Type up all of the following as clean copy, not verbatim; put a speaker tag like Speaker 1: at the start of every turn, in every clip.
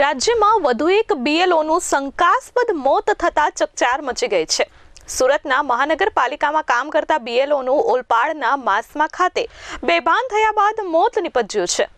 Speaker 1: રાજ્યમાં વધુ એક બીએલઓનું શંકાસ્પદ મોત થતા ચકચાર મચી ગઈ છે। સુરતના મહાનગરપાલિકામાં કામ કરતા બીએલઓનું ઓલપાડના માસમા ખાતે બેભાન થયા બાદ મોત નિપજ્યું છે।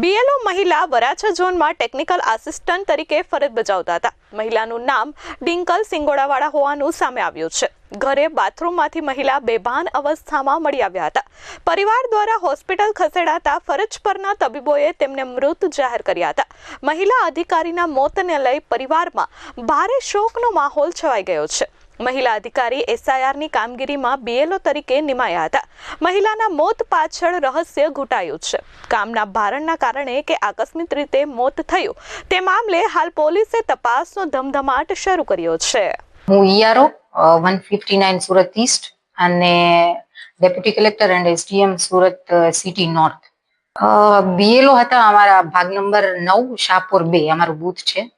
Speaker 1: બીએલઓ મહિલા વરાછા ઝોનમાં ટેકનિકલ આસિસ્ટન્ટ તરીકે ફરજ બજાવતા હતા। મહિલાનું નામ ડિંકલ સિંગોડાવાળા હોવાનું સામે આવ્યું છે। ઘરે બાથરૂમમાંથી મહિલા બેભાન અવસ્થામાં મળી આવ્યા હતા। પરિવાર દ્વારા હોસ્પિટલ ખસેડાતા ફરજ પરના તબીબોએ તેમને મૃત જાહેર કર્યા હતા। મહિલા અધિકારીના મોતને લઈ પરિવારમાં ભારે શોકનો માહોલ છવાઈ ગયો છે। મહિલા અધિકારી એસઆઈઆરની કામગીરીમાં બીએલઓ તરીકે નિમાયા હતા। મહિલાના મોત પાછળ રહસ્ય ઘૂંટાયું છે। કામના ભારણના કારણે કે આકસ્મિક રીતે મોત થયું તે મામલે હાલ પોલીસે તપાસનો ધમધમાટ શરૂ કર્યો છે।
Speaker 2: હું ઈઆરઓ 159 સુરત ઈસ્ટ અને deputy collector and SDM Surat city north BLO હતા। અમારા ભાગ નંબર 9 શાહપુર 2 અમારું બૂથ છે।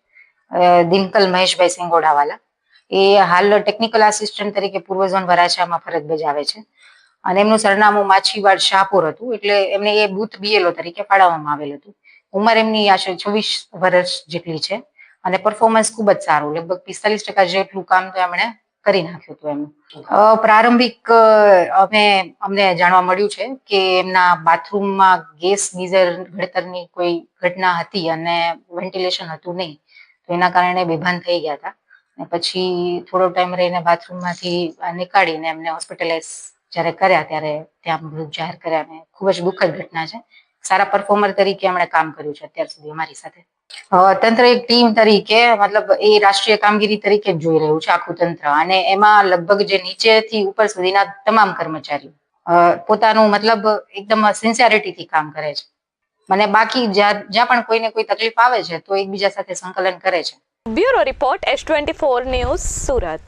Speaker 2: દિનકલ મહેશભાઈ સિંગોડાવાલા એ હાલ ટેકનિકલ આસિસ્ટન્ટ તરીકે પૂર્વ ઝોન વરાછામાં ફરજ બજાવે છે અને એમનું સરનામું માછીવાડ શાહપુર હતું, એટલે એમને એ બૂથ બીએલઓ તરીકે ફાળવવામાં આવેલ હતું। ઉંમર એમની આશરે 24 વર્ષ જેટલી છે અને પરફોર્મન્સ ખૂબ જ સારું, લગભગ 45% જેટલું કામ તો એમણે કરી નાખ્યું હતું એમનું। પ્રારંભિક અમને જાણવા મળ્યું છે કે એમના બાથરૂમમાં ગેસ ગીઝર ગળતરની કોઈ ઘટના હતી અને વેન્ટિલેશન હતું નહીં, તો એના કારણે બેભાન થઈ ગયા હતા અને પછી થોડો ટાઈમ રહીને બાથરૂમમાંથી નીકાળીને એમને હોસ્પિટલાઇઝ જ્યારે કર્યા ત્યારે ત્યાં મૃત જાહેર કર્યા અને ખૂબ જ દુઃખદ ઘટના છે। સારા પરફોર્મર તરીકે એમણે કામ કર્યું છે અત્યાર સુધી અમારી સાથે। તંત્ર એક ટીમ તરીકે મતલબ એ રાષ્ટ્રીય કામગીરી તરીકે જ જોઈ રહ્યું છે આખું તંત્ર, અને એમાં લગભગ જે નીચેથી ઉપર સુધીના તમામ કર્મચારીઓ પોતાનું મતલબ એકદમ સિન્સિયરિટીથી કામ કરે છે, મને બાકી જ્યાં પણ કોઈને કોઈ તકલીફ આવે છે તો એકબીજા સાથે સંકલન કરે છે।
Speaker 1: Bureau report S24 news Surat.